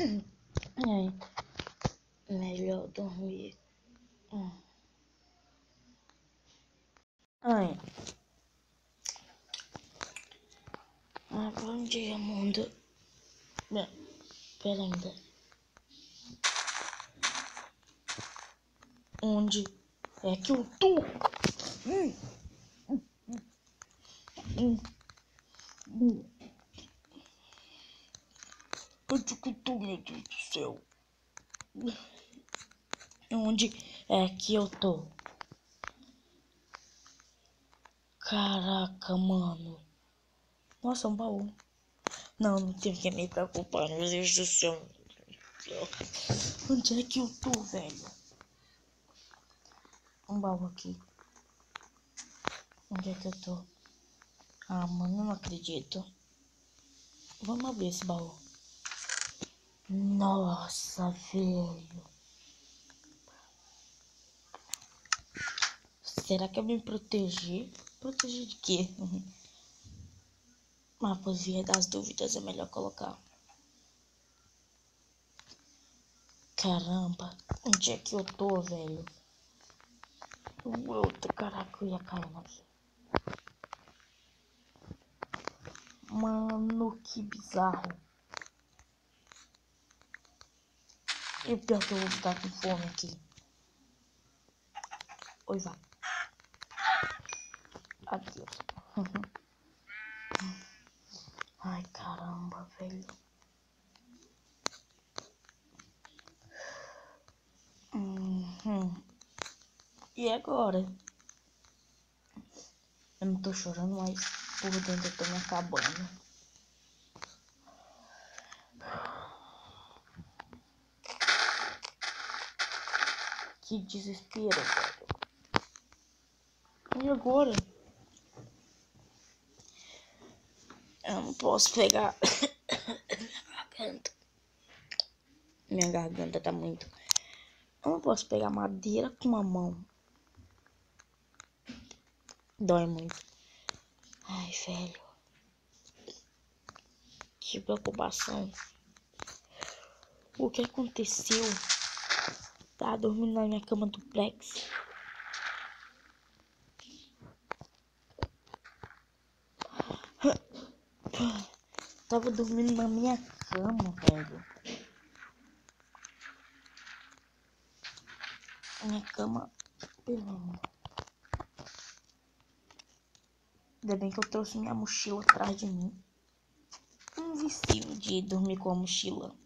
Ai, melhor dormir. Ai. Bom dia, mundo. Pera ainda. Onde é que eu tô? Onde que eu tô, meu Deus do céu? Onde é que eu tô? Caraca, mano. Nossa, um baú. Não tenho que me preocupar, meu Deus do céu. Onde é que eu tô, velho? Um baú aqui. Onde é que eu tô? Ah, mano, não acredito. Vamos abrir esse baú. Nossa, velho. Será que eu me protegi? Proteger de quê? Mas por via das dúvidas é melhor colocar. Caramba, onde é que eu tô, velho? Caraca, eu ia cair aqui. Mano, que bizarro. E o pior que eu vou ficar com fome aqui. Oi, vai. Adeus. Ai, caramba, velho. E agora? Eu não tô chorando, mas por dentro eu tô me acabando. Que desespero, velho. E agora? Eu não posso pegar minha garganta. Minha garganta tá muito. Eu não posso pegar madeira com uma mão. Dói muito. Ai, velho. Que preocupação. O que aconteceu? Tava dormindo na minha cama duplex. Tava dormindo na minha cama, velho. Minha cama. Ainda bem que eu trouxe minha mochila atrás de mim. Um vício de dormir com a mochila.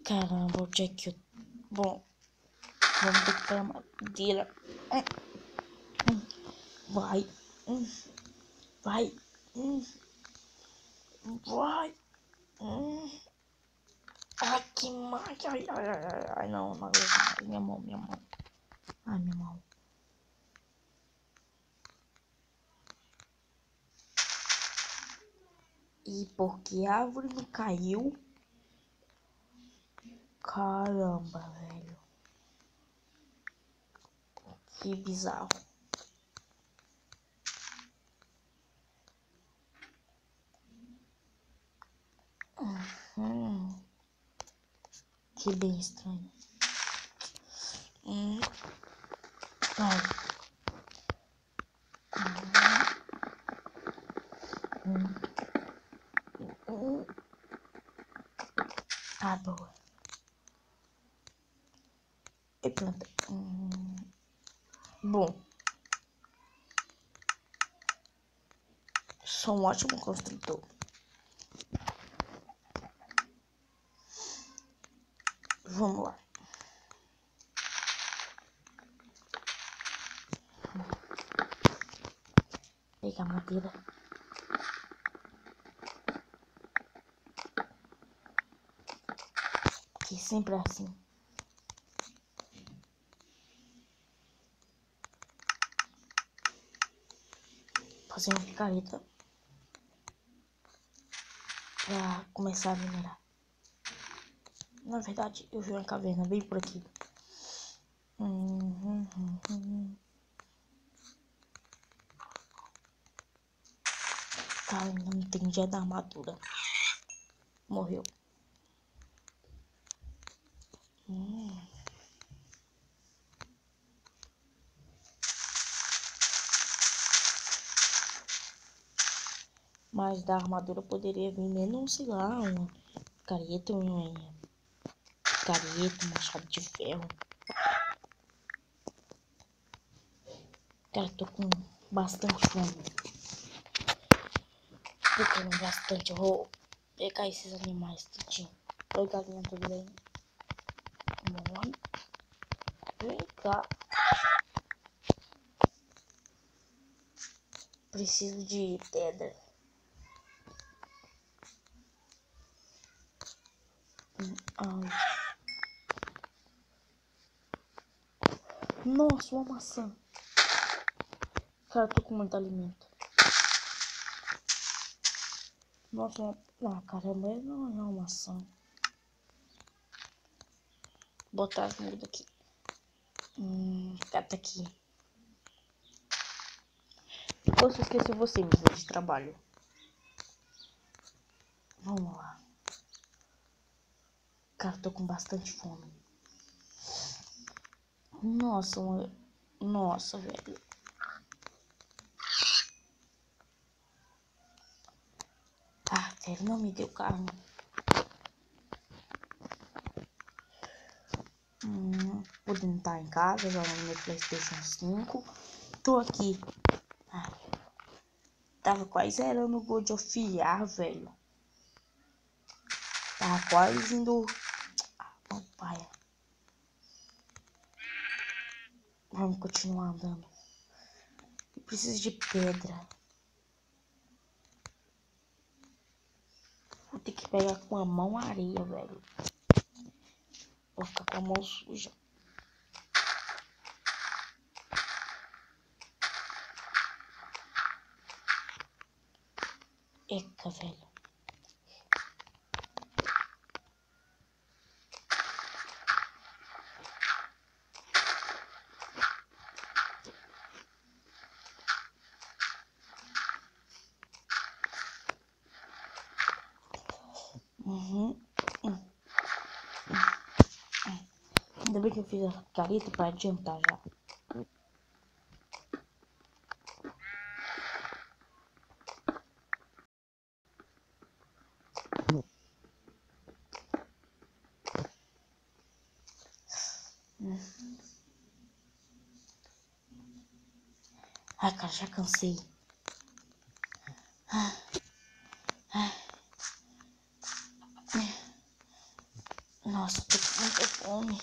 Caramba, onde é que eu... Bom, vamos ter que pegar madeira. Vai. Vai. Vai. Ai, que mais. Ai, não. Minha mão. Ai, minha mão. E porque a árvore não caiu? Caramba, velho. Que bizarro. Que bem estranho. Ai. Ah, boa. E planta. Bom. Sou um ótimo construtor. Vamos lá. Pegar madeira. Que sempre é assim. Fazer uma picareta. Pra começar a minerar. Na verdade, eu vi uma caverna bem por aqui. Cara, ainda não entendi da armadura. Morreu. Mas da armadura poderia vir menos, sei lá, um careta, machado de ferro. Cara, tô com bastante fome. Tô comendo bastante. Eu vou pegar esses animais tudinho. Oi, galinha, tudo bem? Morre. Vem cá. Preciso de pedra. Nossa, uma maçã. Cara, eu tô com muito alimento. Nossa, caramba, não é uma maçã. Botar as mudas aqui. Cata aqui. Posso esquecer você, meu de trabalho. Vamos lá. Cara, tô com bastante fome. Nossa, velho. Velho, não me deu carne. Podendo estar em casa, jogando meu PlayStation 5. Tô aqui. Tava quase zerando o God of War, velho. Tava quase indo... pai. Vamos continuar andando. Eu preciso de pedra. Vou ter que pegar com a mão a areia, velho. Vou ficar com a mão suja. Eca, velho. Ainda bem que eu fiz a careta pra adiantar já. Cara, já cansei. Nossa, tô com muita fome.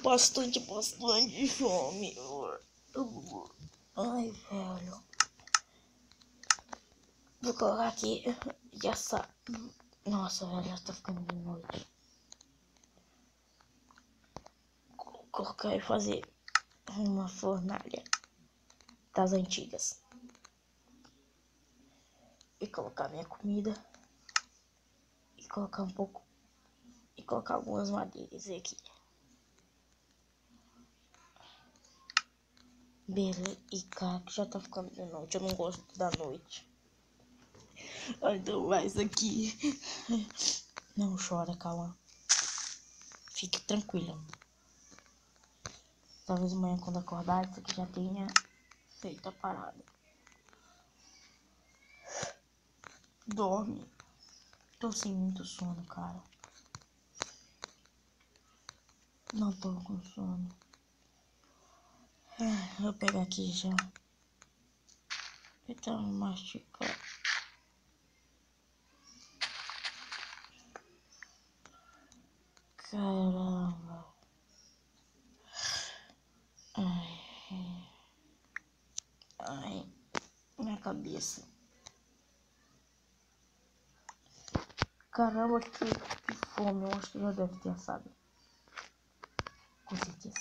Bastante fome. Ai, velho. Vou colocar aqui. Já sabe. Nossa, velho, já tá ficando de noite. Vou colocar e fazer uma fornalha das antigas. E colocar minha comida. E colocar um pouco. E colocar algumas madeiras aqui. Beleza. E cara, que já tá ficando de noite. Eu não gosto da noite. Então mais aqui. Não chora, calma. Fique tranquila. Talvez amanhã quando acordar, isso aqui já tenha feito a parada. Dorme. Tô sem muito sono, cara. Não tô com sono. Vou pegar aqui já. Então, mastigar. Caramba. Ai, minha cabeça. Caramba, que fome. Eu acho que já deve ter assado. Com certeza.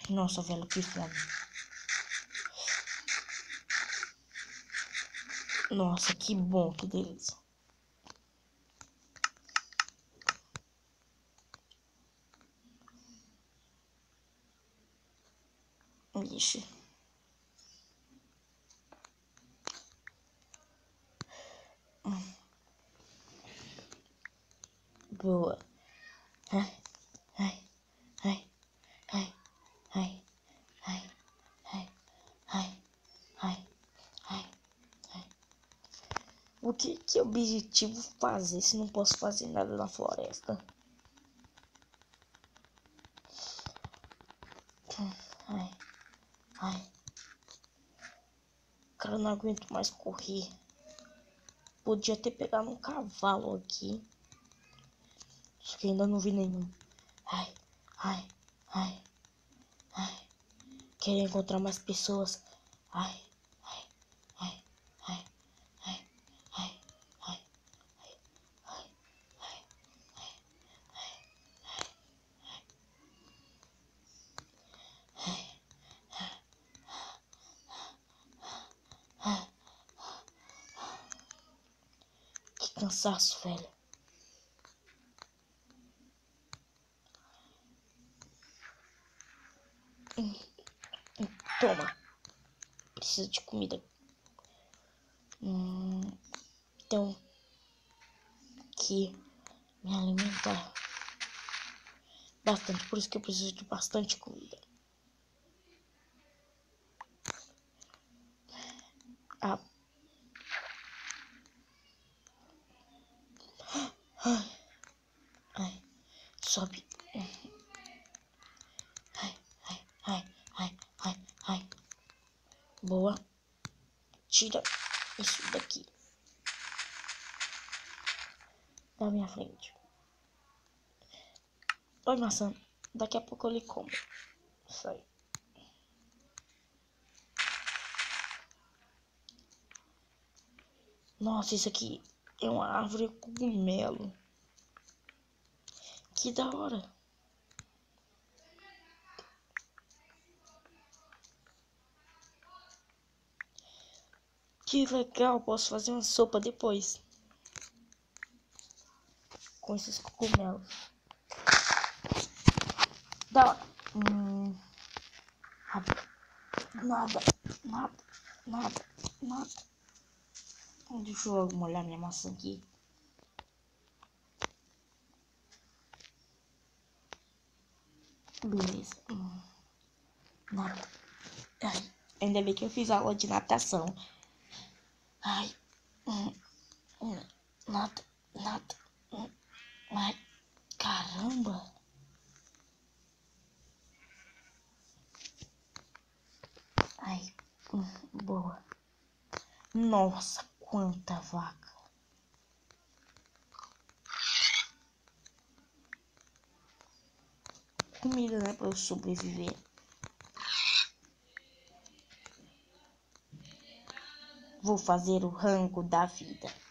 Nossa, velho, que fome. Nossa, que bom, que delícia. Ixi. Boa. Ai, ai, ai, ai, ai, ai, ai, ai, ai, ai, ai. O que é objetivo fazer se não posso fazer nada na floresta? Ai, ai. Cara, eu não aguento mais correr. Podia ter pegado um cavalo aqui. Só que ainda não vi nenhum. Ai, ai, ai, ai. Quero encontrar mais pessoas. Ai, ai, ai, ai, ai, ai, ai, ai, ai, ai, ai. Que cansaço, velho. Toma. Preciso de comida. Então, que me alimentar bastante. Por isso que eu preciso de bastante comida. Ah. Ai, ai, sobe. Ai, ai, ai, ai, ai, ai. Boa. Tira isso daqui da minha frente. Oi, maçã. Daqui a pouco eu lhe como. Sai. Nossa, isso aqui é uma árvore cogumelo. Que da hora. Que legal, posso fazer uma sopa depois. Com esses cogumelos. Da hora. Nada, nada, nada, nada. Deixa eu molhar minha maçã aqui. Beleza. Nada. Ai, ainda bem que eu fiz aula de natação. Ai. Nada, nada. Ai, caramba. Ai, boa. Nossa, quanta vaca. Comida, né, pra eu sobreviver. Vou fazer o rango da vida.